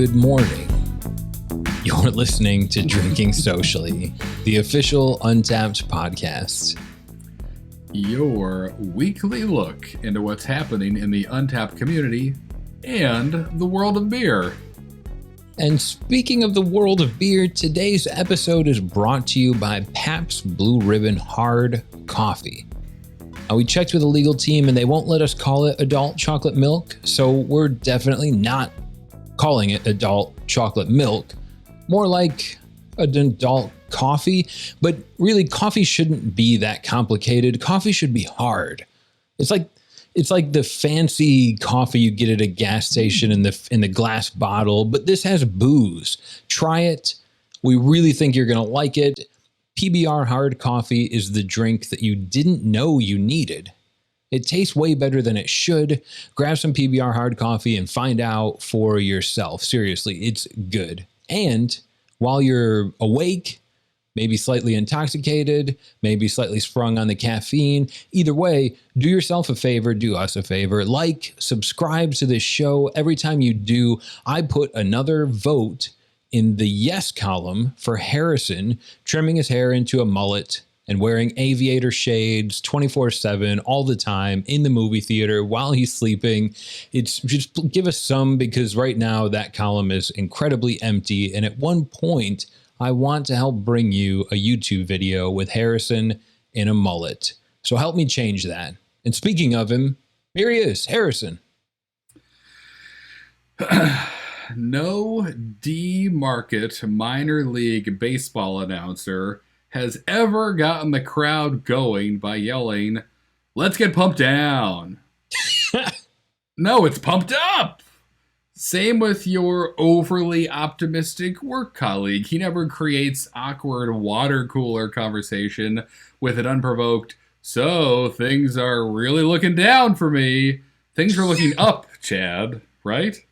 good morning. You're listening to Drinking Socially, the official Untappd podcast. Your weekly look into what's happening in the Untappd community and the world of beer. And speaking of the world of beer, today's episode is brought to you by Pabst Blue Ribbon Hard Coffee. Now, we checked with the legal team and they won't let us call it adult chocolate milk, so we're definitely not calling it adult chocolate milk. More like an adult coffee, but really coffee shouldn't be that complicated. Coffee should be hard. It's like the fancy coffee you get at a gas station in the glass bottle, but this has booze. Try it. We really think you're going to like it. PBR hard coffee is the drink that you didn't know you needed. It tastes way better than it should. Grab some PBR hard coffee and find out for yourself. Seriously, it's good. And while you're awake, maybe slightly intoxicated, maybe slightly sprung on the caffeine, either way, do yourself a favor, do us a favor. Like, subscribe to this show. Every time you do, I put another vote in the yes column for Harrison trimming his hair into a mullet and wearing aviator shades 24/7 all the time in the movie theater while he's sleeping. It's just give us some, because right now that column is incredibly empty. And at one point, I want to help bring you a YouTube video with Harrison in a mullet. So help me change that. And speaking of him, here he is, Harrison. No D-market minor league baseball announcer has ever gotten the crowd going by yelling, "Let's get pumped down." No, it's pumped up. Same with your overly optimistic work colleague. He never creates awkward water cooler conversation with an unprovoked, "So things are really looking down for me." Things are looking up, Chad, right?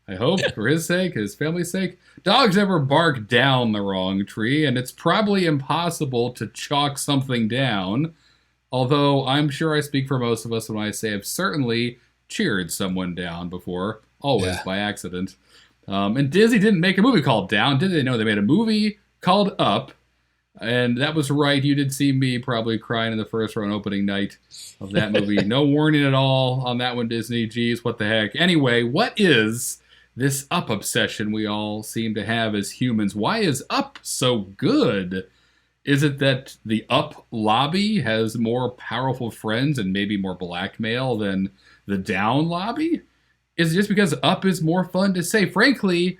I hope, for his sake, his family's sake. Dogs never bark down the wrong tree, and it's probably impossible to chalk something down. Although I'm sure I speak for most of us when I say I've certainly cheered someone down before, always by accident. And Disney didn't make a movie called Down, did they? No, they made a movie called Up, and that was right. You did see me probably crying in the first row on opening night of that movie. No warning at all on that one, Disney. Geez, what the heck? Anyway, what is this Up obsession we all seem to have as humans? Why is Up so good? Is it that the Up lobby has more powerful friends and maybe more blackmail than the Down lobby? Is it just because Up is more fun to say? Frankly,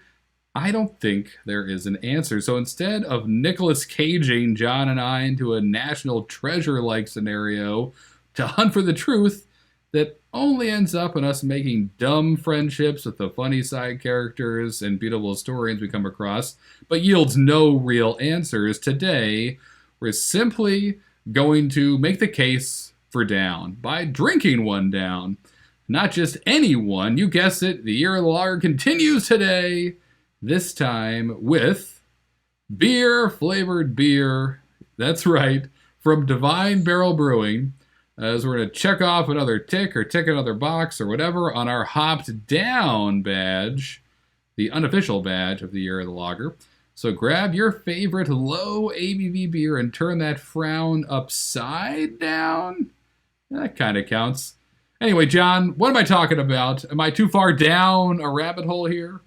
I don't think there is an answer. So instead of Nicolas Caging John and I into a national treasure-like scenario to hunt for the truth that only ends up in us making dumb friendships with the funny side characters and beautiful historians we come across, but yields no real answers, today we're simply going to make the case for down by drinking one down. Not just any one, you guessed it, the Year of the Lager continues today, this time with beer-flavored beer. That's right, from Divine Barrel Brewing. As we're going to check off another tick or tick another box or whatever on our Hopped Down badge, the unofficial badge of the Year of the Lager. So grab your favorite low ABV beer and turn that frown upside down. That kind of counts. Anyway, John, what am I talking about? Am I too far down a rabbit hole here?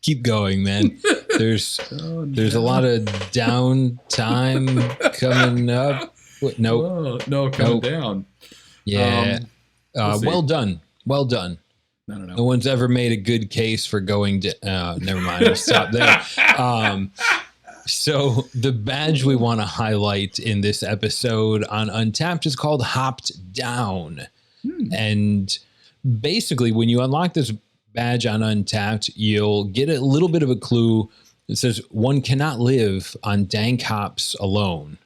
Keep going, man. There's a lot of downtime coming up. Nope. No, coming down. Yeah. Well done. I don't know. No one's ever made a good case for going to... never mind. I'll stop there. So the badge we want to highlight in this episode on Untappd is called Hopped Down. And basically, when you unlock this badge on Untappd, you'll get a little bit of a clue. It says, one cannot live on dank hops alone.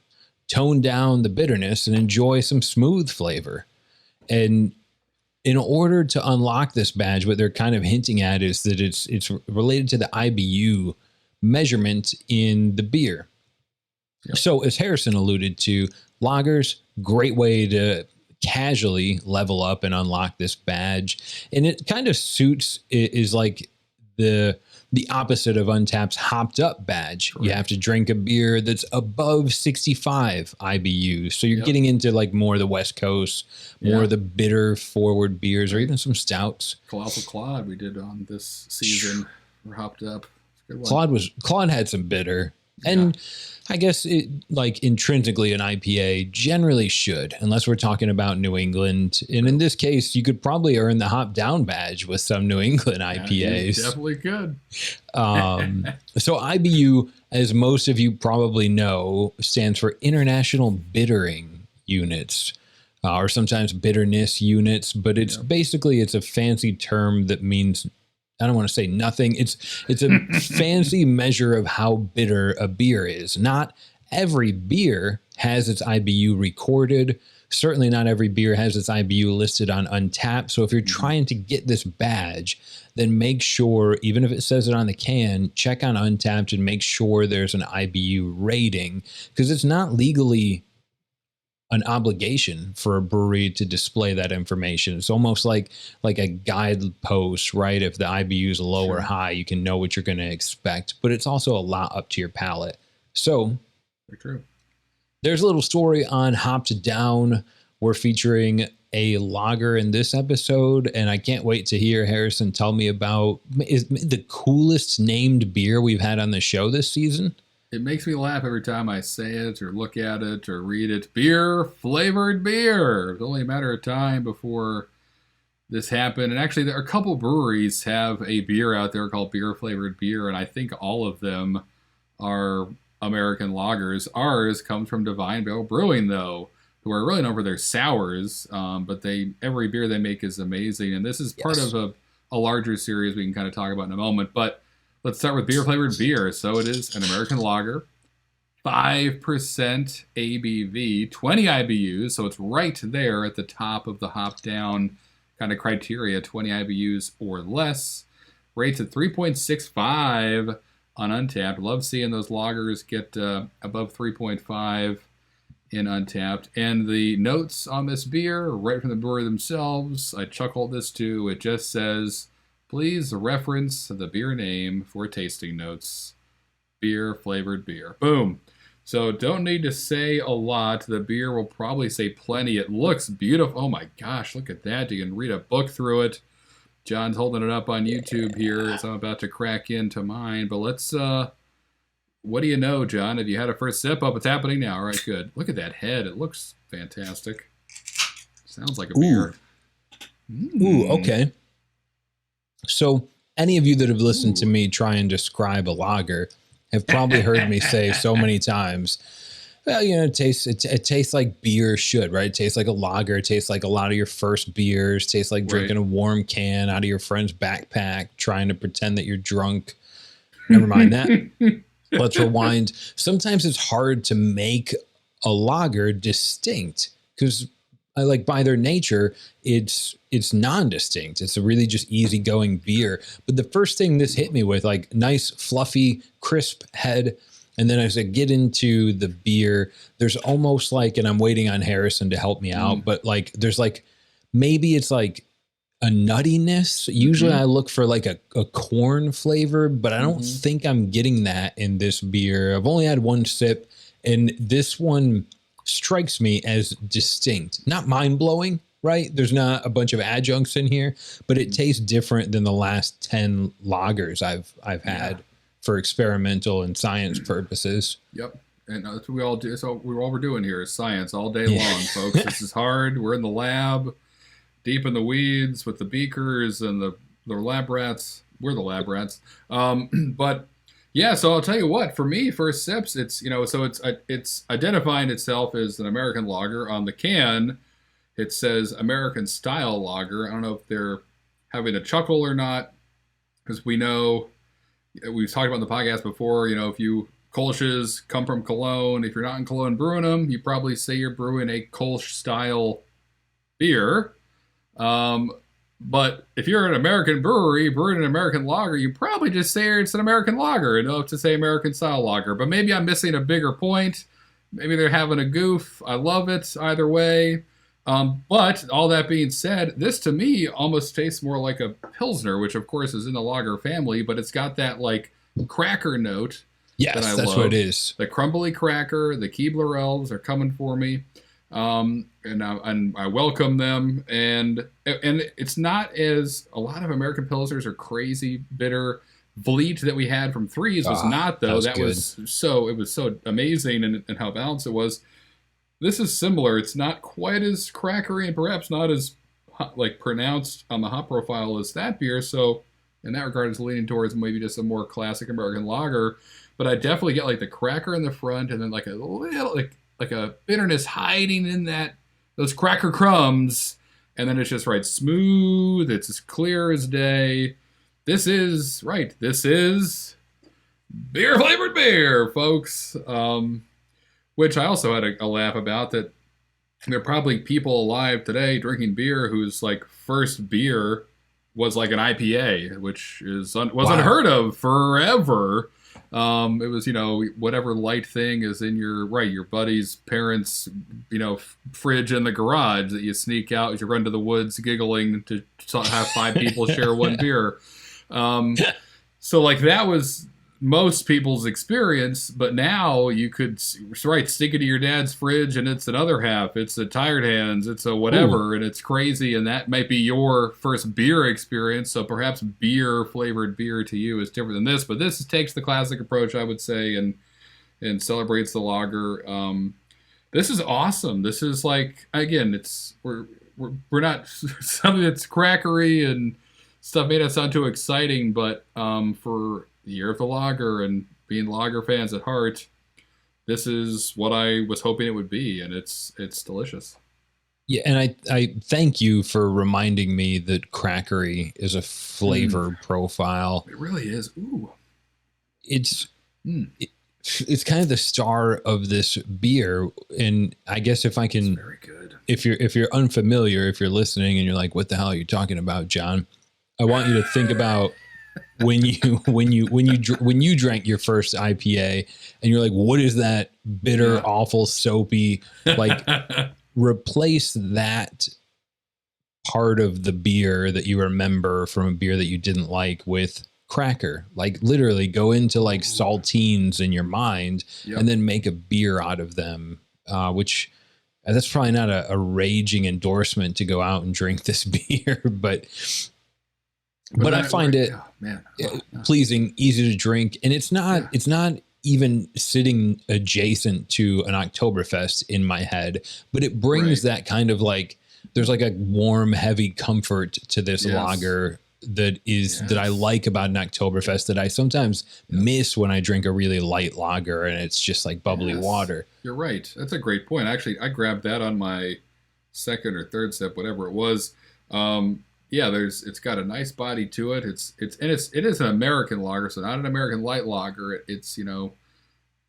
Tone down the bitterness and enjoy some smooth flavor. And in order to unlock this badge, what they're kind of hinting at is that it's related to the IBU measurement in the beer. Yep. So as Harrison alluded to, lagers, great way to casually level up and unlock this badge. And it kind of suits, is like the opposite of Untappd's hopped up badge. Correct. You have to drink a beer that's above 65 IBUs. So you're getting into like more of the West Coast, more of the bitter forward beers, or even some stouts. Colossal Claude we did on this season. We're hopped up. Good one. Claude had some bitter. And I guess it, like intrinsically an IPA generally should, unless we're talking about New England. And in this case, you could probably earn the hop down badge with some New England IPAs. You definitely could. So IBU, as most of you probably know, stands for International Bittering Units, or sometimes bitterness units. But it's basically, it's a fancy term that means, I don't want to say nothing. It's a fancy measure of how bitter a beer is. Not every beer has its IBU recorded. Certainly not every beer has its IBU listed on Untappd. So if you're trying to get this badge, then make sure, even if it says it on the can, check on Untappd and make sure there's an IBU rating, because it's not legally an obligation for a brewery to display that information. It's almost like a guidepost, right? If the IBU is low or high, you can know what you're going to expect, but it's also a lot up to your palate. So very true. There's a little story on Hopped Down. We're featuring a lager in this episode, and I can't wait to hear Harrison tell me about is the coolest named beer we've had on the show this season. It makes me laugh every time I say it or look at it or read it. Beer flavored beer. It's only a matter of time before this happened. And actually, there are a couple breweries have a beer out there called beer flavored beer, and I think all of them are American lagers. Ours comes from Divine Bell Brewing, though, who are really known for their sours, but every beer they make is amazing. And this is part of a larger series we can kind of talk about in a moment. But let's start with beer flavored beer. So it is an American lager, 5% ABV, 20 IBUs. So it's right there at the top of the hop down kind of criteria, 20 IBUs or less. Rates at 3.65 on Untappd. Love seeing those lagers get above 3.5 in Untappd. And the notes on this beer, right from the brewery themselves, I chuckled this too. It just says, please reference the beer name for tasting notes. Beer flavored beer. Boom. So don't need to say a lot. The beer will probably say plenty. It looks beautiful. Oh my gosh, look at that. You can read a book through it. John's holding it up on YouTube here as I'm about to crack into mine. But let's, what do you know, John? Have you had a first sip? Up, it's happening now. All right, good. Look at that head. It looks fantastic. Sounds like a beer. Ooh, okay. So any of you that have listened to me try and describe a lager have probably heard me say so many times, well, you know, it tastes like beer should, right? It tastes like a lager. It tastes like a lot of your first beers. It tastes like drinking a warm can out of your friend's backpack, trying to pretend that you're drunk. Never mind that. Let's rewind. Sometimes it's hard to make a lager distinct because by their nature, it's non-distinct. It's a really just easygoing beer. But the first thing this hit me with, like nice, fluffy, crisp head. And then as I get into the beer, there's almost like, and I'm waiting on Harrison to help me out, but like, there's like, maybe it's like a nuttiness. Usually I look for like a corn flavor, but I don't think I'm getting that in this beer. I've only had one sip, and this one strikes me as distinct, not mind-blowing, right? There's not a bunch of adjuncts in here, but it tastes different than the last 10 lagers I've had for experimental and science purposes. Yep. And that's what we all do. So all we're doing here is science all day long, folks. This is hard. We're in the lab, deep in the weeds with the beakers and the lab rats. We're the lab rats. But yeah, so I'll tell you what, for me, first sips, it's, you know, so it's identifying itself as an American lager. On the can, it says American style lager. I don't know if they're having a chuckle or not, because we know, we've talked about in the podcast before, you know, if you Kolsch's come from Cologne, if you're not in Cologne brewing them, you probably say you're brewing a Kolsch style beer. But if you're an American brewery brewing an American lager, you probably just say it's an American lager and don't have to say American style lager. But maybe I'm missing a bigger point. Maybe they're having a goof. I love it either way. But all that being said, this to me almost tastes more like a Pilsner, which of course is in the lager family, but it's got that like cracker note that I Yes, that's love. what it is. The crumbly cracker, the Keebler elves are coming for me. And I welcome them. And it's not as a lot of American Pilsners are crazy, bitter. Vliet that we had from Threes was not though. That was so amazing and how balanced it was. This is similar. It's not quite as crackery and perhaps not as like pronounced on the hop profile as that beer. So in that regard, it's leaning towards maybe just a more classic American lager. But I definitely get like the cracker in the front and then like a little like a bitterness hiding in those cracker crumbs. And then it's just right smooth. It's as clear as day. This is beer flavored beer, folks. Which I also had a laugh about that there are probably people alive today drinking beer whose like first beer was like an IPA, which was unheard of forever. It was, whatever light thing is in your buddy's parents', fridge in the garage that you sneak out as you run to the woods giggling to have 5 people share one beer. So like that was most people's experience, but now you could stick it to your dad's fridge and it's another half. It's a Tired Hands, it's a whatever, and it's crazy, and that might be your first beer experience. So perhaps beer flavored beer to you is different than this, but this takes the classic approach, I would say, and celebrates the lager. This is awesome. This is like, again, we're not something that's crackery and stuff made us sound too exciting, but for the year of the lager and being lager fans at heart, this is what I was hoping it would be, and it's delicious. Yeah, and I thank you for reminding me that crackery is a flavor profile. It really is. Ooh, it's kind of the star of this beer, and I guess if I can, it's very good. If you're unfamiliar, if you're listening and you're like, "What the hell are you talking about, John?" I want you to think about when you drank your first IPA and you're like, what is that bitter, awful, soapy, like replace that part of the beer that you remember from a beer that you didn't like with cracker, like literally go into like saltines in your mind and then make a beer out of them, which that's probably not a raging endorsement to go out and drink this beer, but I find it pleasing, easy to drink, and it's not even sitting adjacent to an Oktoberfest in my head, but it brings that kind of like there's like a warm, heavy comfort to this lager that I like about an Oktoberfest that I sometimes miss when I drink a really light lager and it's just like bubbly water. You're right. That's a great point. Actually, I grabbed that on my second or third sip, whatever it was. It's got a nice body to it. It is an American lager, so not an American light lager. It's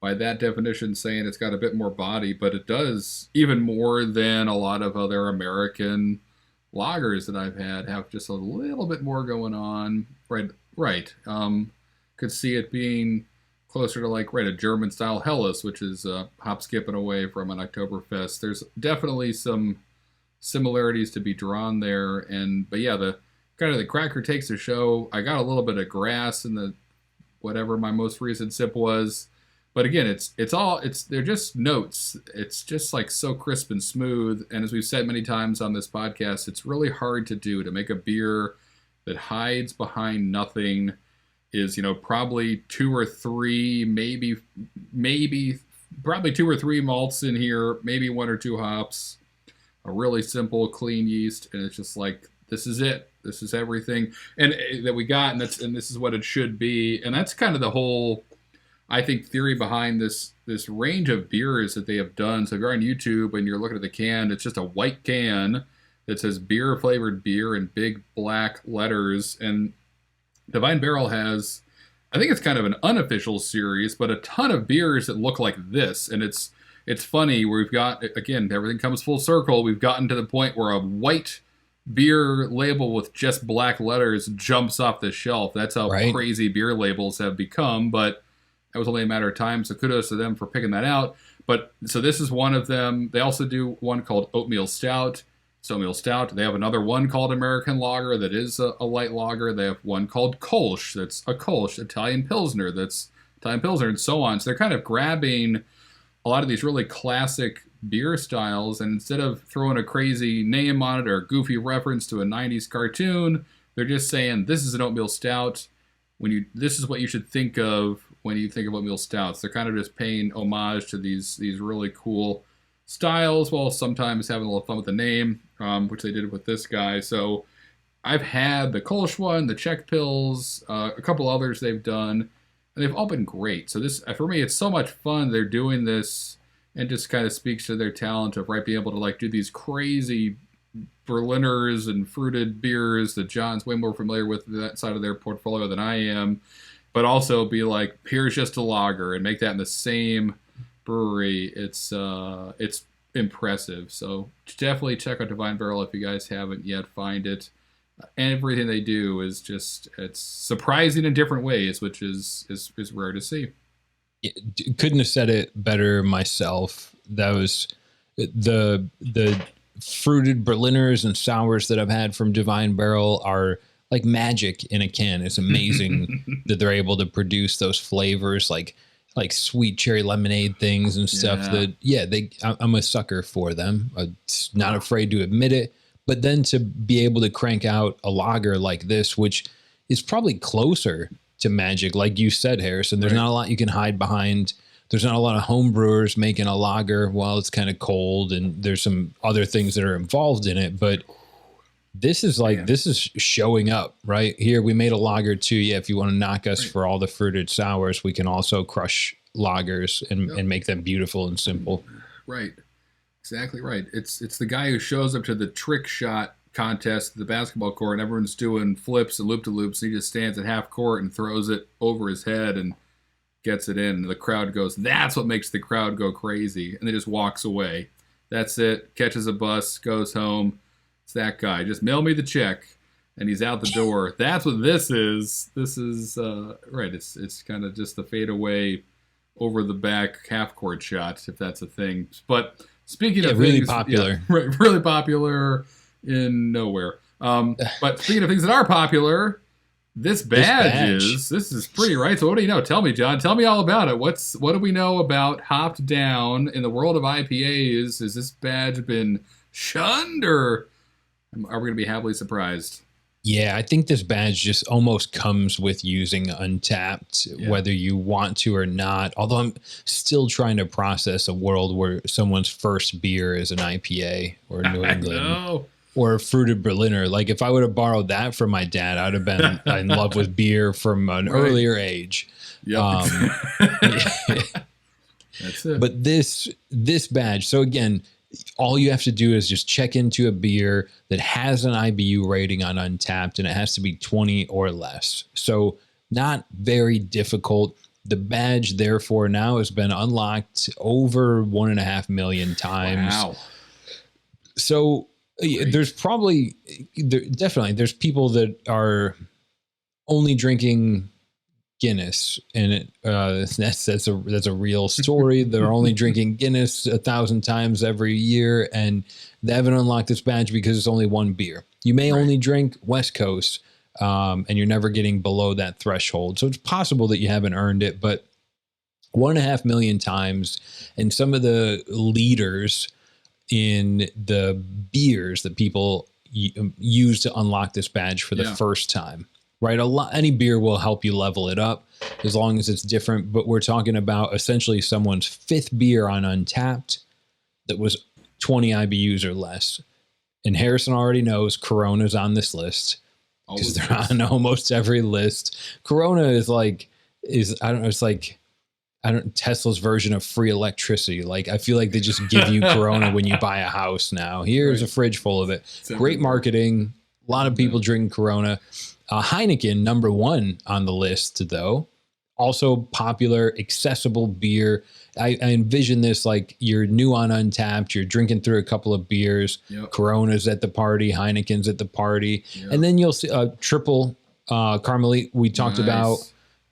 by that definition saying it's got a bit more body, but it does even more than a lot of other American lagers that I've had have just a little bit more going on. Right. Could see it being closer to like a German style Helles, which is hop skipping away from an Oktoberfest. There's definitely some similarities to be drawn there, but the kind of the cracker takes the show. I got a little bit of grass in the whatever my most recent sip was, but again, they're just notes. It's just like so crisp and smooth, and as we've said many times on this podcast, it's really hard to do, to make a beer that hides behind nothing. Is probably 2 or 3, maybe probably 2 or 3 malts in here, maybe 1 or 2 hops, a really simple, clean yeast, and it's just like, this is it. This is everything and that we got, and this is what it should be. And that's kind of the whole, I think, theory behind this range of beers that they have done. So if you're on YouTube and you're looking at the can, it's just a white can that says beer flavored beer in big black letters. And Divine Barrel has, I think it's kind of an unofficial series, but a ton of beers that look like this. And it's funny, we've got, again, everything comes full circle. We've gotten to the point where a white beer label with just black letters jumps off the shelf. That's how crazy beer labels have become, but that was only a matter of time, so kudos to them for picking that out. But so this is one of them. They also do one called Oatmeal Stout. It's oatmeal stout. They have another one called American Lager that is a light lager. They have one called Kolsch. That's a Kolsch, Italian Pilsner. That's Italian Pilsner, and so on. So they're kind of grabbing a lot of these really classic beer styles, and instead of throwing a crazy name on it or a goofy reference to a 90s cartoon, they're just saying, this is an oatmeal stout. This is what you should think of when you think of oatmeal stouts. They're kind of just paying homage to these really cool styles, while sometimes having a little fun with the name, which they did with this guy. So I've had the Kolsch one, the Czech Pills, a couple others they've done, and they've all been great. So this, for me, it's so much fun. They're doing this, and just kind of speaks to their talent of being able to like do these crazy Berliners and fruited beers that John's way more familiar with that side of their portfolio than I am, but also be like, here's just a lager, and make that in the same brewery. It's impressive. So definitely check out Divine Barrel if you guys haven't yet. Find it. Everything they do is just, it's surprising in different ways, which is rare to see. Couldn't have said it better myself. That was the fruited Berliners and sours that I've had from Divine Barrel are like magic in a can. It's amazing that they're able to produce those flavors, like sweet cherry lemonade things and stuff. I'm a sucker for them. I'm not afraid to admit it. But then to be able to crank out a lager like this, which is probably closer to magic, like you said, Harrison, there's not a lot you can hide behind. There's not a lot of home brewers making a lager while it's kind of cold, and there's some other things that are involved in it. But this is this is showing up right here. We made a lager too. Yeah, if you want to knock us for all the fruited sours, we can also crush lagers and make them beautiful and simple. Right. Exactly right. It's the guy who shows up to the trick shot contest at the basketball court, and everyone's doing flips and loop-de-loops, and he just stands at half court and throws it over his head and gets it in. And the crowd goes, that's what makes the crowd go crazy. And then just walks away. That's it. Catches a bus, goes home. It's that guy. Just mail me the check. And he's out the door. That's what this is. This is, right. It's kind of just the fadeaway over the back half court shot, if that's a thing. But speaking of really things, popular, really popular in nowhere. But speaking of things that are popular, this badge is pretty right. So what do you know? Tell me, John. Tell me all about it. What do we know about Hopped Down in the world of IPAs? Has this badge been shunned, or are we going to be happily surprised? Yeah, I think this badge just almost comes with using Untappd, whether you want to or not. Although I'm still trying to process a world where someone's first beer is an IPA or New England or a fruited Berliner. Like if I would have borrowed that from my dad, I'd have been in love with beer from an earlier age. Yep. That's it. But this badge, so again, all you have to do is just check into a beer that has an IBU rating on Untappd, and it has to be 20 or less. So not very difficult. The badge, therefore, now has been unlocked over 1.5 million times. Wow. So there's definitely there's people that are only drinking Guinness, and that's a real story. They're only drinking Guinness 1,000 times every year, and they haven't unlocked this badge because it's only one beer. You may only drink West Coast, and you're never getting below that threshold. So it's possible that you haven't earned it, but 1.5 million times, and some of the leaders in the beers that people use to unlock this badge for the first time. Right, any beer will help you level it up as long as it's different. But we're talking about essentially someone's 5th beer on Untappd that was 20 IBUs or less. And Harrison already knows Corona's on this list because they're on almost every list. Corona is Tesla's version of free electricity. Like I feel like they just give you Corona when you buy a house now. Here's a fridge full of it. Great marketing. A lot of people drinking Corona. Heineken, number 1 on the list, though. Also popular, accessible beer. I envision this like you're new on Untappd, you're drinking through a couple of beers. Corona's at the party, Heineken's at the party. And then you'll see triple Carmelite we talked about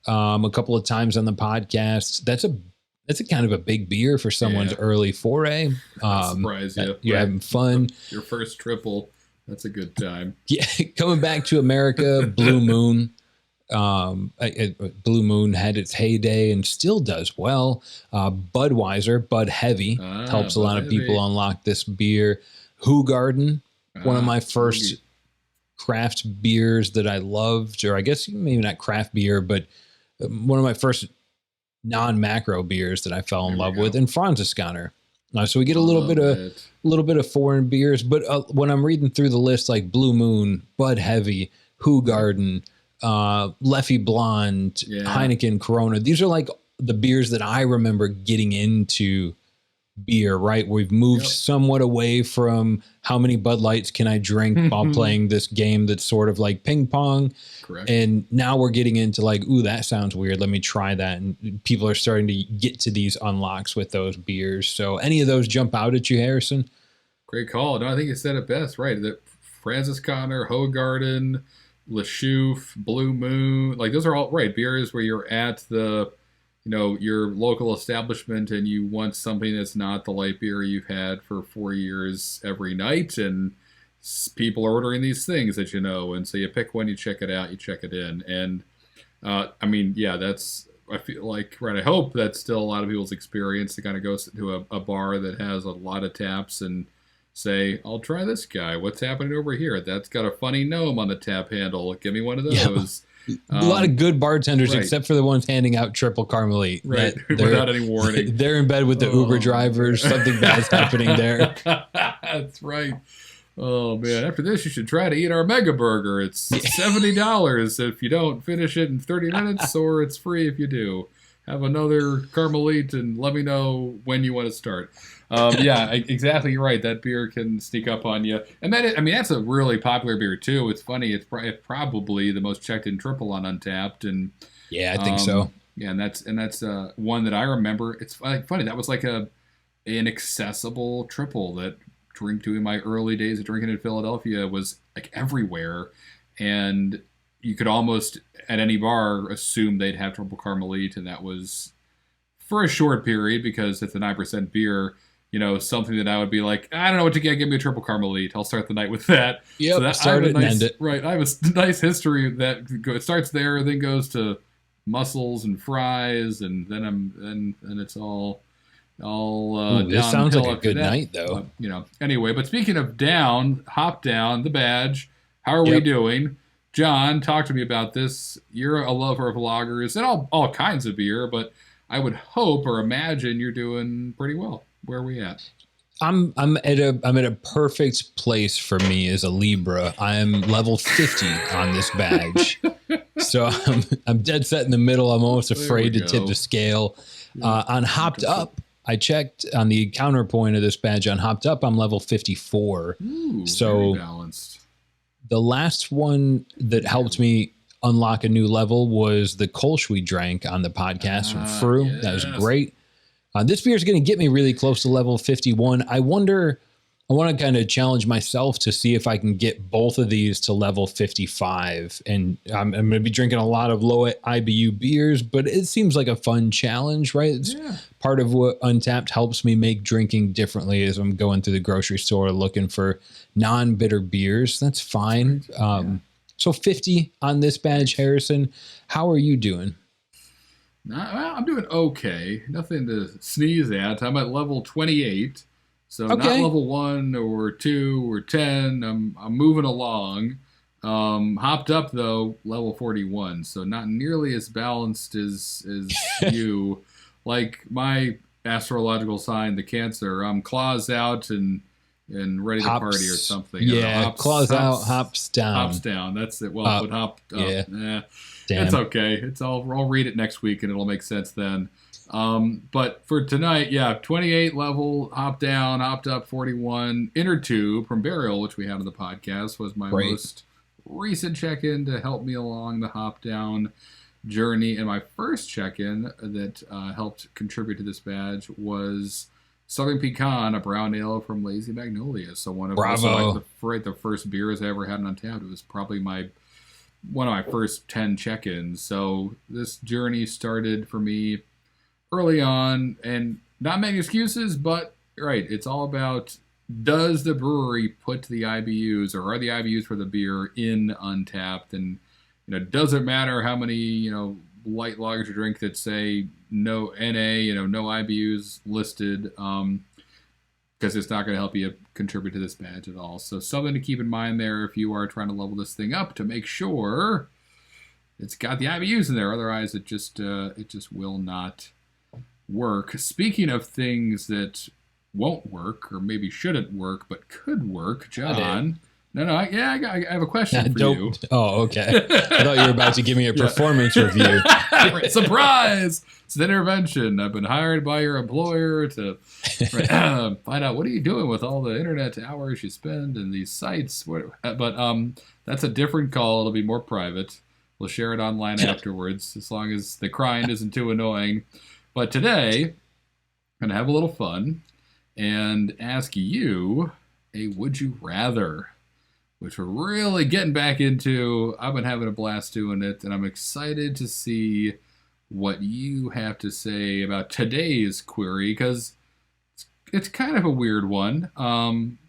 a couple of times on the podcast. That's a It's a kind of a big beer for someone's early foray. Surprise you. You're having fun. Your first triple. That's a good time. Yeah, coming back to America, Blue Moon. Blue Moon had its heyday and still does well. Budweiser, Bud Heavy, helps a lot of people unlock this beer. Hoegaarden, one of my first craft beers that I loved, or I guess maybe not craft beer, but one of my first non-macro beers that I fell in love with, and Franziskaner. So we get a little bit of foreign beers, but when I'm reading through the list, like Blue Moon, Bud Heavy, Hoegaarden, Leffy Blonde, Heineken, Corona. These are like the beers that I remember getting into beer, right? We've moved somewhat away from how many Bud Lights can I drink while playing this game that's sort of like ping pong. Correct. And now we're getting into like, ooh, that sounds weird. Let me try that. And people are starting to get to these unlocks with those beers. So any of those jump out at you, Harrison? Great call. No, I think you said it best, right? The Franziskaner, Hoegaarden, LeChouffe, Blue Moon, like those are all right beers where you're at the, your local establishment and you want something that's not the light beer you've had for 4 years every night, and people are ordering these things that and so you pick one, you check it out, you check it in, and I feel like, right, I hope that's still a lot of people's experience to kind of go to a bar that has a lot of taps and say, I'll try this guy. What's happening over here? That's got a funny gnome on the tap handle. Give me one of those. Yeah. A lot of good bartenders, except for the ones handing out triple Carmelite. Right, without any warning. They're in bed with the Uber drivers. Something bad's happening there. That's right. Oh, man. After this, you should try to eat our Mega Burger. It's $70 if you don't finish it in 30 minutes, or it's free if you do. Have another Carmelite and let me know when you want to start. Exactly. You're right. That beer can sneak up on you. And that's a really popular beer too. It's funny. It's probably the most checked in triple on Untappd. And yeah, I think so. Yeah. And that's one that I remember. It's funny. That was like an accessible triple that in my early days of drinking in Philadelphia was like everywhere. And you could almost at any bar assume they'd have triple Carmelite. And that was for a short period because it's a 9% beer. Something that I would be like, I don't know what to get. Give me a triple Carmelite. I'll start the night with that. Yep, so start it and end it. Right. I have a nice history that it starts there, then goes to mussels and fries, and then it's all this sounds like a good night, though. Anyway, but speaking of down, hop down, the badge. How are we doing? John, talk to me about this. You're a lover of lagers and all kinds of beer, but I would hope or imagine you're doing pretty well. Where are we at? I'm at a perfect place for me as a Libra. I'm level 50 on this badge. So I'm dead set in the middle. I'm almost afraid to tip the scale. On Hopped Up, I checked on the counterpoint of this badge on Hopped Up. I'm level 54. Ooh, so very balanced. The last one that helped me unlock a new level was the Kolsch we drank on the podcast from Fru. Yes. That was great. This beer is going to get me really close to level 51. I want to kind of challenge myself to see if I can get both of these to level 55. And I'm going to be drinking a lot of low IBU beers, but it seems like a fun challenge, right? It's part of what Untappd helps me make drinking differently as I'm going through the grocery store looking for non-bitter beers. That's fine. So 50 on this badge, Harrison. How are you doing? I'm doing okay. Nothing to sneeze at. I'm at level 28. So not level 1 or 2 or 10. I'm moving along. Hopped Up, though, level 41. So not nearly as balanced as you. Like my astrological sign, the Cancer. I'm claws out and ready to party or something. Yeah, claws out, hops down. Hops down. That's it. Well, but hopped up. Yeah. Damn. It's okay. I'll read it next week and it'll make sense then. But for tonight, 28 level, hop down, hopped up 41. Inner Tube from Burial, which we had on the podcast, was my most recent check-in to help me along the hop down journey. And my first check-in that helped contribute to this badge was Southern Pecan, a brown ale from Lazy Magnolia. So one of the first beers I ever had on Untappd. It was probably one of my first 10 check-ins. So this journey started for me early on, and not making excuses, but right, it's all about, does the brewery put the IBUs, or are the IBUs for the beer in Untappd? And does it matter how many light lagers you drink that say no NA, no IBUs listed, because it's not going to help you contribute to this badge at all. So something to keep in mind there if you are trying to level this thing up, to make sure it's got the IBUs in there. Otherwise, it just will not work. Speaking of things that won't work, or maybe shouldn't work, but could work, John. I have a question for you. Oh, okay. I thought you were about to give me a performance review. Surprise! It's an intervention. I've been hired by your employer to find out what are you doing with all the internet hours you spend in these sites. But that's a different call. It'll be more private. We'll share it online afterwards, as long as the crying isn't too annoying. But today, I'm going to have a little fun and ask you a would you rather, which we're really getting back into. I've been having a blast doing it, and I'm excited to see what you have to say about today's query, because it's kind of a weird one,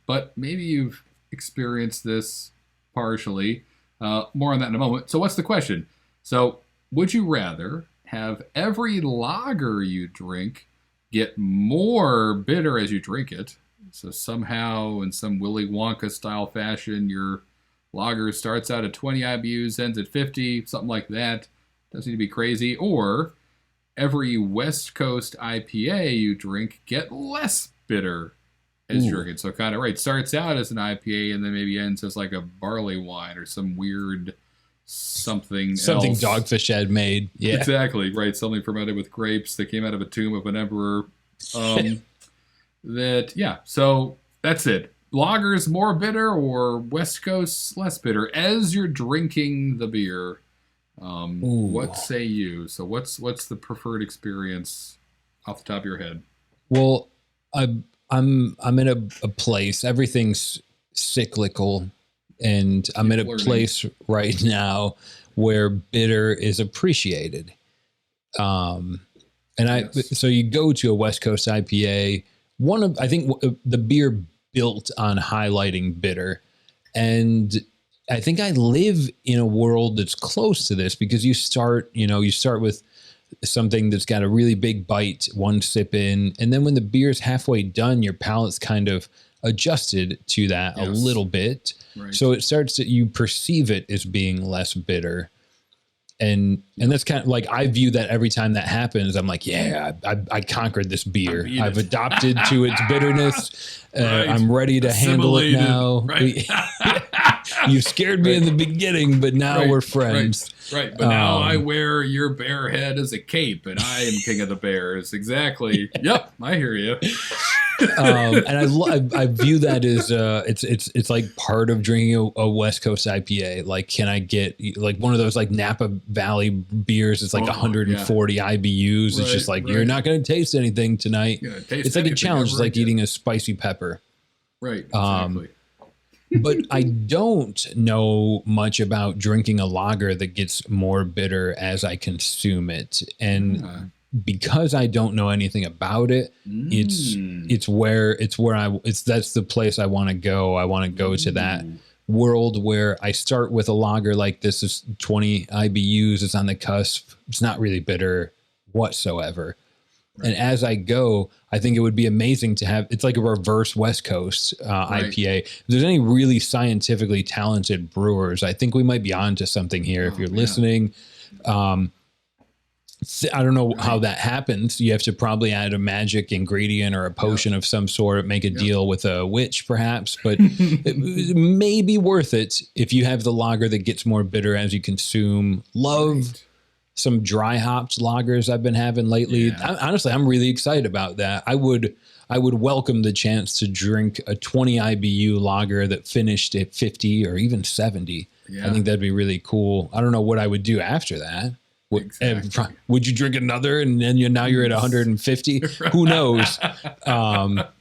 but maybe you've experienced this partially. More on that in a moment. So what's the question? So would you rather have every lager you drink get more bitter as you drink it? So somehow, in some Willy Wonka style fashion, your lager starts out at 20 IBUs, ends at 50, something like that. Doesn't need to be crazy. Or every West Coast IPA you drink get less bitter as you drink it. So kind of, starts out as an IPA and then maybe ends as like a barley wine or some weird something else. Dogfish had made. Yeah. Exactly, right. Something fermented with grapes that came out of a tomb of an emperor. So that's it. Lagers more bitter or West Coast less bitter as you're drinking the beer. What say you? So what's the preferred experience off the top of your head? Well, I'm in a place, everything's cyclical, and I'm in a place right now where bitter is appreciated. So you go to a West Coast IPA, I think the beer built on highlighting bitter. And I think I live in a world that's close to this, because you start with something that's got a really big bite, one sip in, and then when the beer's halfway done, your palate's kind of adjusted to that a little bit. Right. So it starts that you perceive it as being less bitter. And that's kind of like, I view that every time that happens, I'm like, I conquered this beer. I've adopted to its bitterness. I'm ready to handle it now. Right. You scared me in the beginning, but now we're friends. Right. But now I wear your bear head as a cape, and I am king of the bears. Exactly. Yep. I hear you. And I view that as it's like part of drinking a West Coast IPA. Like, can I get like one of those like Napa Valley beers? It's like 140 IBUs. It's just like, you're not going to taste anything tonight. It's like a challenge. It's like eating a spicy pepper. Right. Exactly. But I don't know much about drinking a lager that gets more bitter as I consume it. And because I don't know anything about it, that's the place I want to go. I want to go to that world where I start with a lager like this is 20 IBUs. It's on the cusp. It's not really bitter whatsoever. Right. And as I go, I think it would be amazing to have, it's like a reverse West Coast IPA. If there's any really scientifically talented brewers, I think we might be onto something here. If you're listening, I don't know how that happens. You have to probably add a magic ingredient or a potion of some sort, make a deal with a witch perhaps, but it may be worth it if you have the lager that gets more bitter as you consume. Some dry hopped lagers I've been having lately. Honestly, I'm really excited about that. I would welcome the chance to drink a 20 IBU lager that finished at 50 or even 70. I think that'd be really cool. I don't know what I would do after that. Would you drink another and then now you're at 150? Who knows? But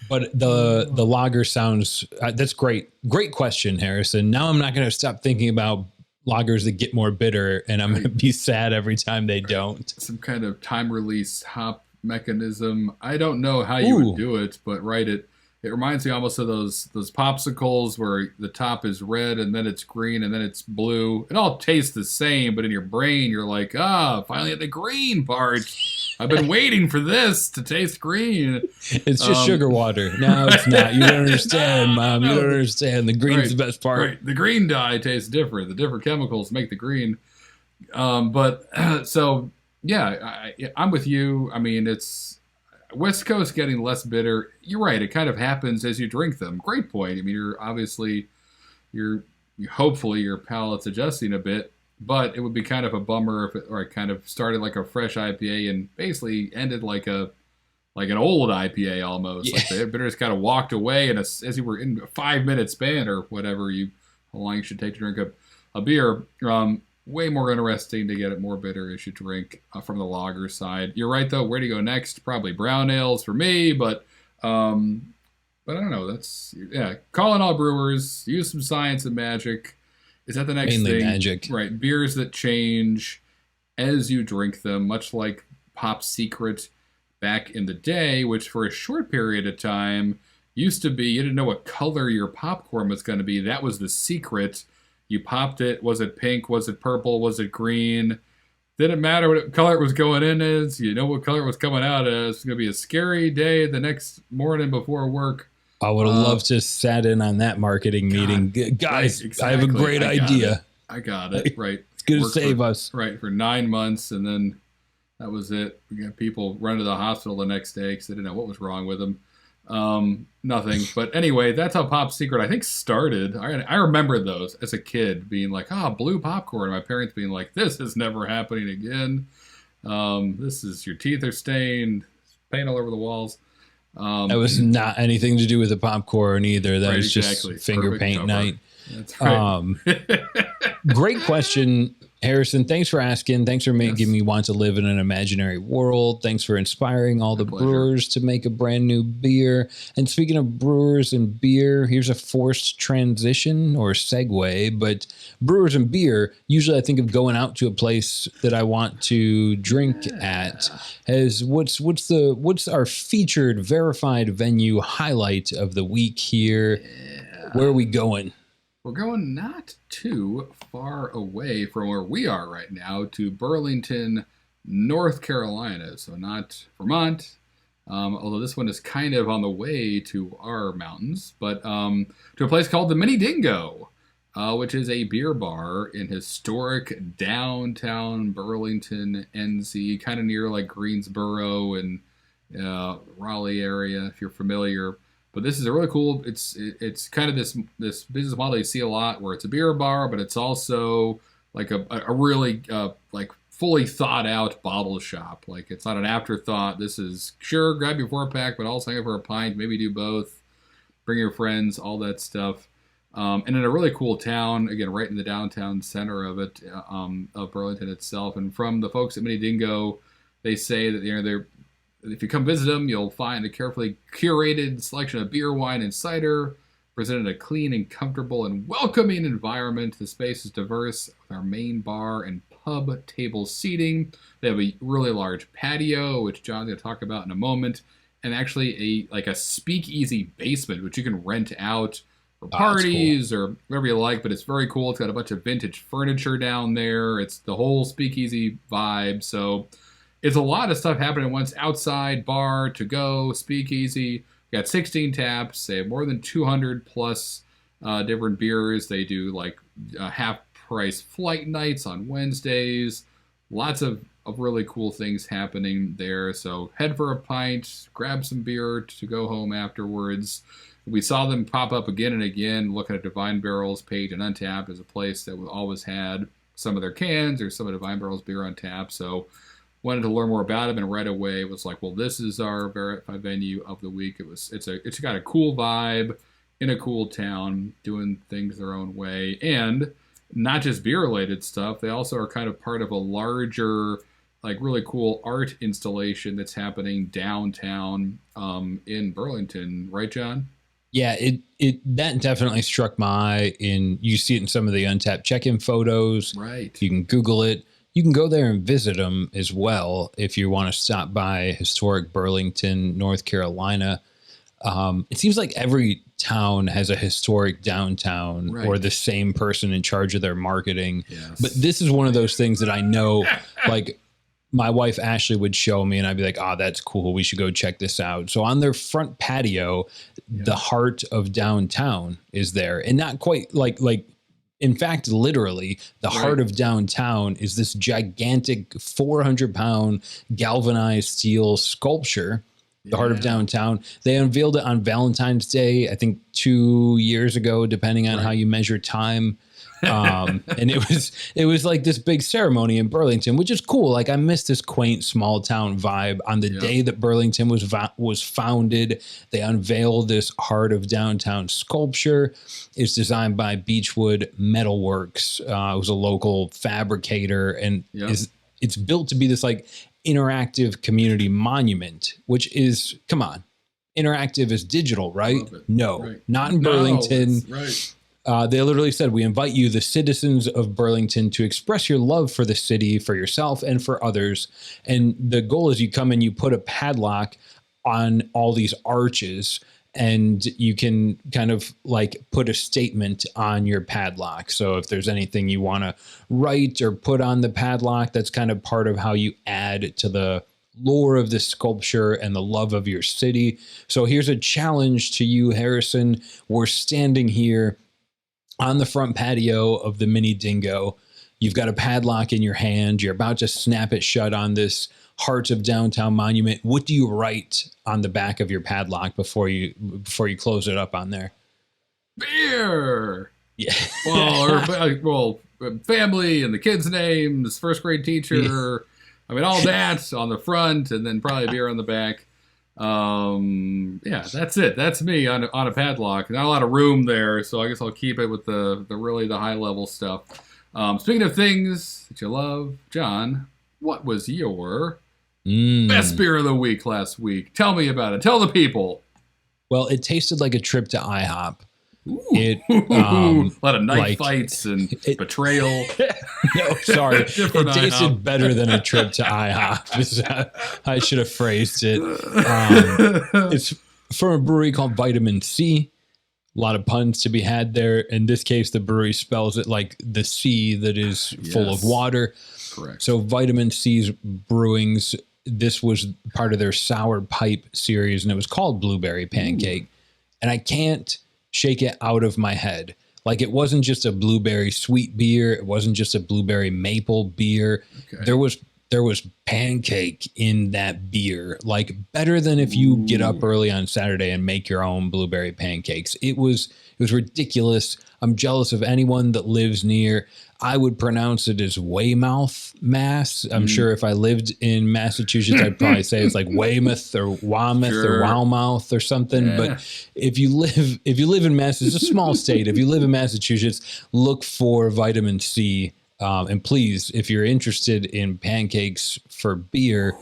the lager sounds, that's great. Great question, Harrison. Now I'm not going to stop thinking about lagers that get more bitter, and I'm going to be sad every time they don't. Some kind of time release hop mechanism. I don't know how you would do it, but it reminds me almost of those popsicles where the top is red and then it's green and then it's blue. It all tastes the same, but in your brain you're like, finally at the green part. I've been waiting for this to taste green. It's just sugar water. No, it's not. You don't understand, Mom. You don't understand. The green's the best part. Right. The green dye tastes different. The different chemicals make the green. So yeah, I'm with you. I mean, it's West Coast getting less bitter. You're right. It kind of happens as you drink them. Great point. I mean, hopefully your palate's adjusting a bit. But it would be kind of a bummer if it kind of started like a fresh IPA and basically ended like an old IPA almost. Yeah. Like the bitters kind of walked away, and as you were in a 5-minute span or whatever how long you should take to drink a beer. Way more interesting to get it more bitter as you drink from the lager side. You're right though. Where do you go next? Probably brown ales for me, but I don't know. Calling all brewers. Use some science and magic. Is that the next Mainly thing? Magic. Right. Beers that change as you drink them, much like Pop Secret back in the day, which for a short period of time used to be, you didn't know what color your popcorn was going to be. That was the secret. You popped it. Was it pink? Was it purple? Was it green? Didn't matter what color it was going in as. You know what color it was coming out as. It's going to be a scary day the next morning before work. I would have loved to sat in on that marketing meeting. Guys, right, exactly. I have a great idea. I got it. Right. It's going to save us. Right. For 9 months. And then that was it. We got people run to the hospital the next day because they didn't know what was wrong with them. Nothing. But anyway, that's how Pop Secret, I think, started. I remember those as a kid being like, blue popcorn. My parents being like, this is never happening again. This is, your teeth are stained. Paint all over the walls. That was not anything to do with the popcorn either. That was just finger Perfect paint cover. Night. That's right. Great question, Harrison. Thanks for asking. Thanks for making me want to live in an imaginary world. Thanks for inspiring all the brewers to make a brand new beer. And speaking of brewers and beer, here's a forced transition or segue. But brewers and beer, usually I think of going out to a place that I want to drink at. As what's our featured verified venue highlight of the week here? Yeah. Where are we going? We're going not too far away from where we are right now to Burlington, North Carolina. So not Vermont, although this one is kind of on the way to our mountains, but to a place called the Mini Dingo, which is a beer bar in historic downtown Burlington, NC, kind of near like Greensboro and Raleigh area, if you're familiar. But this is a really cool, it's kind of this business model you see a lot where it's a beer bar, but it's also like a really like fully thought out bottle shop. Like it's not an afterthought. This is, sure, grab your 4-pack, but also hang out for a pint, maybe do both, bring your friends, all that stuff. And in a really cool town, again, right in the downtown center of it, of Burlington itself. And from the folks at Mini Dingo, they say that they're if you come visit them, you'll find a carefully curated selection of beer, wine, and cider, presented a clean and comfortable and welcoming environment. The space is diverse with our main bar and pub table seating. They have a really large patio, which John's going to talk about in a moment, and actually a speakeasy basement, which you can rent out for parties or whatever you like, but it's very cool. It's got a bunch of vintage furniture down there. It's the whole speakeasy vibe, so it's a lot of stuff happening at once. Outside, bar, to go, speakeasy. We got 16 taps. They have more than 200 plus different beers. They do like half-price flight nights on Wednesdays. Lots of really cool things happening there. So head for a pint, grab some beer to go home afterwards. We saw them pop up again and again. Looking at Divine Barrel's page and Untappd as a place that always had some of their cans or some of Divine Barrel's beer on tap. So wanted to learn more about them, and right away it was like, well, this is our verified venue of the week. It's got a cool vibe in a cool town, doing things their own way, and not just beer related stuff. They also are kind of part of a larger, like really cool art installation that's happening downtown in Burlington, right, John? Yeah, that definitely struck my eye. You see it in some of the Untappd check-in photos. Right. You can Google it. You can go there and visit them as well if you want to stop by historic Burlington, North Carolina. It seems like every town has a historic downtown, right, or the same person in charge of their marketing. Yes. But this is one of those things that I know, like my wife Ashley would show me and I'd be like, oh, that's cool. We should go check this out. So on their front patio, the heart of downtown is there, and not quite like, in fact, literally the heart of downtown is this gigantic 400-pound galvanized steel sculpture. The heart of downtown. They unveiled it on Valentine's Day, I think 2 years ago, depending on how you measure time. And it was like this big ceremony in Burlington, which is cool. Like, I miss this quaint small town vibe. On the day that Burlington was founded, they unveiled this heart of downtown sculpture. It's designed by Beechwood Metalworks. It was a local fabricator, and it's built to be this like interactive community monument, which is, come on, interactive is digital, right? No, not in Burlington. They literally said, we invite you, the citizens of Burlington, to express your love for the city, for yourself, and for others. And the goal is you come and you put a padlock on all these arches, and you can kind of like put a statement on your padlock. So if there's anything you want to write or put on the padlock, that's kind of part of how you add to the lore of the sculpture and the love of your city. So here's a challenge to you, Harrison. We're standing here on the front patio of the Mini Dingo. You've got a padlock in your hand. You're about to snap it shut on this Heart of Downtown monument. What do you write on the back of your padlock before you close it up on there? Beer. Yeah. Well, family and the kids' names, first grade teacher. Yeah. I mean, all that on the front, and then probably beer on the back. Yeah, that's it. That's me on a padlock. Not a lot of room there, so I guess I'll keep it with the really high level stuff. Speaking of things that you love, John, what was your best beer of the week last week? Tell me about it. Tell the people. Well, it tasted like a trip to IHOP. A lot of knife fights and betrayal. No, sorry. It tasted better than a trip to IHOP. I should have phrased it. It's from a brewery called Vitamin C. A lot of puns to be had there. In this case, the brewery spells it like the sea that is full of water. Correct. So Vitamin C's Brewing's, this was part of their Sour Pipe series, and it was called Blueberry Pancake. And I can't shake it out of my head. Like, it wasn't just a blueberry sweet beer. It wasn't just a blueberry maple beer. Okay. There was pancake in that beer, like better than if you get up early on Saturday and make your own blueberry pancakes. It was ridiculous. I'm jealous of anyone that lives near. I would pronounce it as Weymouth, Mass. I'm sure if I lived in Massachusetts, I'd probably say it's like Weymouth or Wamouth or Wowmouth or something. Yeah. But if you live in Mass, it's a small state. If you live in Massachusetts, look for Vitamin C. And please, if you're interested in pancakes for beer,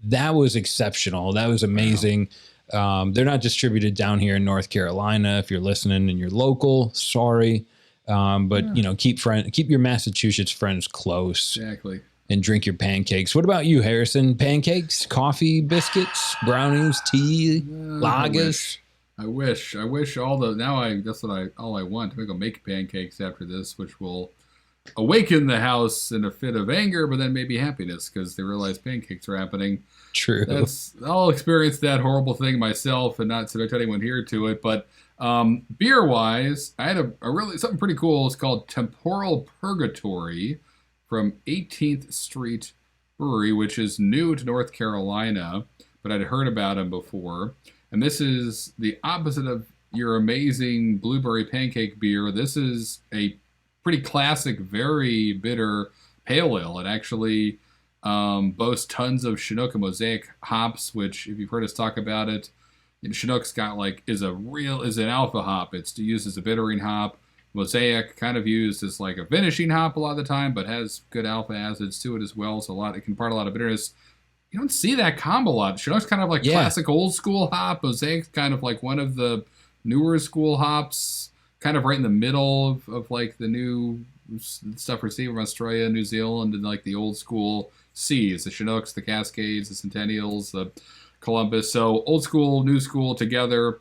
that was exceptional. That was amazing. Wow. They're not distributed down here in North Carolina. If you're listening and you're local, sorry. But keep your Massachusetts friends close. Exactly. And drink your pancakes. What about you, Harrison? Pancakes, coffee, biscuits, brownies, tea, lagers? I wish all I want. I'm gonna go make pancakes after this, which will awaken the house in a fit of anger, but then maybe happiness because they realize pancakes are happening. True. I'll experience that horrible thing myself and not subject anyone here to it. But beer wise, I had a really something pretty cool. It's called Temporal Purgatory from 18th Street Brewery, which is new to North Carolina, but I'd heard about them before. And this is the opposite of your amazing blueberry pancake beer. This is a pretty classic, very bitter pale ale. It actually boasts tons of Chinook and Mosaic hops, which, if you've heard us talk about it, Chinook's got is an alpha hop. It's used as a bittering hop. Mosaic kind of used as like a finishing hop a lot of the time, but has good alpha acids to it as well. So it can impart a lot of bitterness. You don't see that combo a lot. Chinook's kind of like classic old school hop. Mosaic's kind of like one of the newer school hops, kind of right in the middle of like the new stuff we're seeing from Australia, New Zealand, and like the old school C's, the Chinooks, the Cascades, the Centennials, the Columbus. So old school, new school together.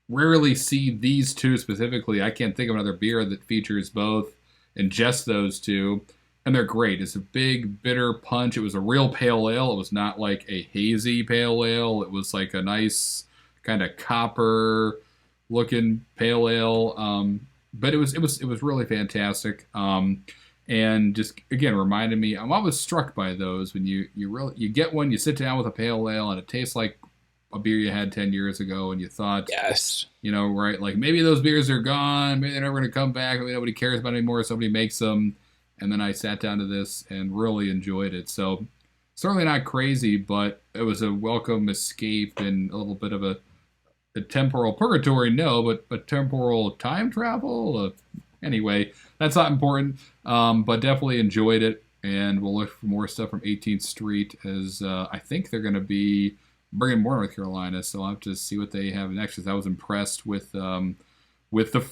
Rarely see these two specifically. I can't think of another beer that features both and just those two. And they're great. It's a big, bitter punch. It was a real pale ale. It was not like a hazy pale ale. It was like a nice kind of copper-looking pale ale. But it was really fantastic. And just again reminded me. I'm always struck by those when you get one, you sit down with a pale ale, and it tastes like a beer you had 10 years ago, and you thought, yes, right? Like maybe those beers are gone. Maybe they're never going to come back. Maybe nobody cares about it anymore. Somebody makes them. And then I sat down to this and really enjoyed it. So certainly not crazy, but it was a welcome escape and a little bit of a temporal purgatory. No, but temporal time travel. Anyway, that's not important. But definitely enjoyed it. And we'll look for more stuff from 18th Street as I think they're going to be bringing more North Carolina. So I'll have to see what they have next. Because I was impressed with the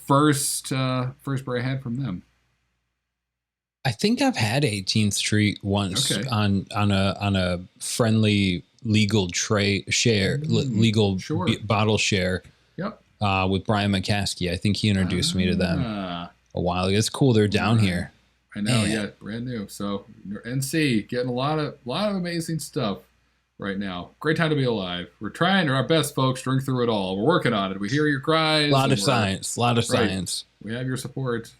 first beer I had from them. I think I've had 18th Street once on a friendly legal bottle share. Yep. With Brian McCaskey. I think he introduced me to them a while ago. It's cool they're down here. I know, yeah, brand new. So NC getting a lot of amazing stuff right now. Great time to be alive. We're trying our best, folks. Drink through it all. We're working on it. We hear your cries. A lot of science. We have your support.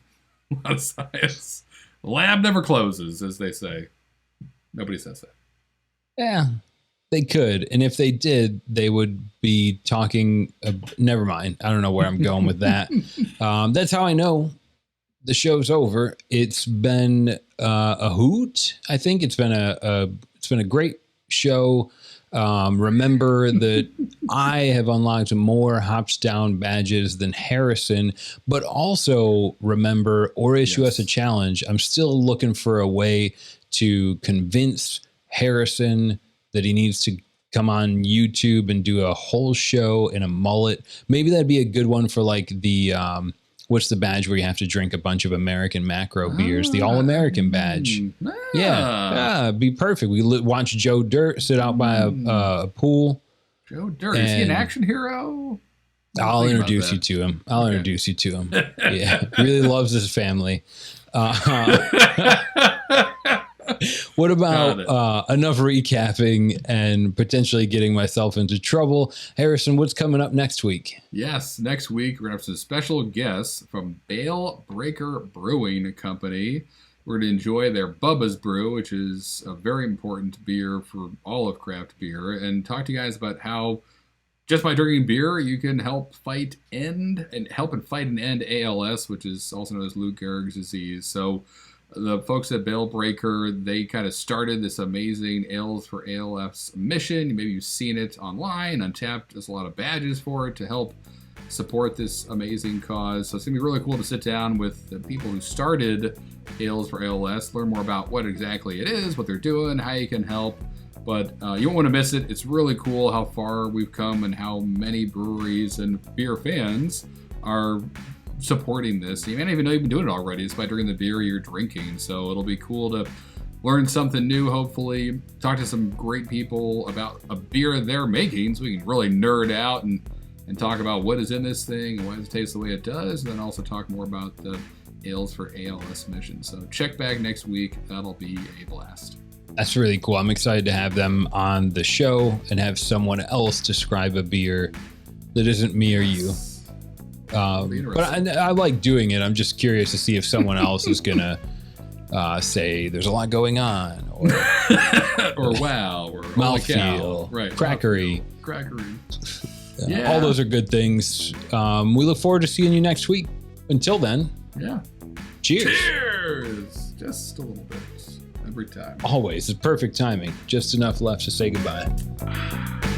A lot of science. The lab never closes, as they say. Nobody says that. Yeah, they could. And if they did, they would be talking. Never mind. I don't know where I'm going with that. That's how I know the show's over. It's been a hoot. I think it's been a great show. Remember that I have unlocked more Hops Down badges than Harrison, but also remember or issue us a challenge. I'm still looking for a way to convince Harrison that he needs to come on YouTube and do a whole show in a mullet. Maybe that'd be a good one for like the, what's the badge where you have to drink a bunch of American macro beers? The All-American badge. Yeah, be perfect. We watch Joe Dirt sit out by a pool. Joe Dirt, is he an action hero? I'll introduce you to him. Introduce you to him. Yeah, really loves his family. What about enough recapping and potentially getting myself into trouble? Harrison, what's coming up next week? Yes, next week we're going to have some special guests from Bale Breaker Brewing Company. We're going to enjoy their Bubba's Brew, which is a very important beer for all of craft beer, and talk to you guys about how just by drinking beer, you can help fight and end ALS, which is also known as Lou Gehrig's disease. So the folks at Bale Breaker, they kind of started this amazing Ales for ALS mission. Maybe you've seen it online. Untappd does a lot of badges for it to help support this amazing cause. So it's going to be really cool to sit down with the people who started Ales for ALS, learn more about what exactly it is, what they're doing, how you can help. But you won't want to miss it. It's really cool how far we've come and how many breweries and beer fans are supporting this. You may not even know you've been doing it already. It's by drinking the beer you're drinking. So it'll be cool to learn something new, hopefully. Talk to some great people about a beer they're making so we can really nerd out and talk about what is in this thing and why does it taste the way it does. And then also talk more about the Ales for ALS mission. So check back next week. That'll be a blast. That's really cool. I'm excited to have them on the show and have someone else describe a beer that isn't me or you. But I like doing it. I'm just curious to see if someone else is going to say there's a lot going on or wow or mouthfeel, right? Crackery. Yeah. All those are good things. We look forward to seeing you next week. Until then, cheers. Just a little bit every time. Always. It's perfect timing. Just enough left to say goodbye.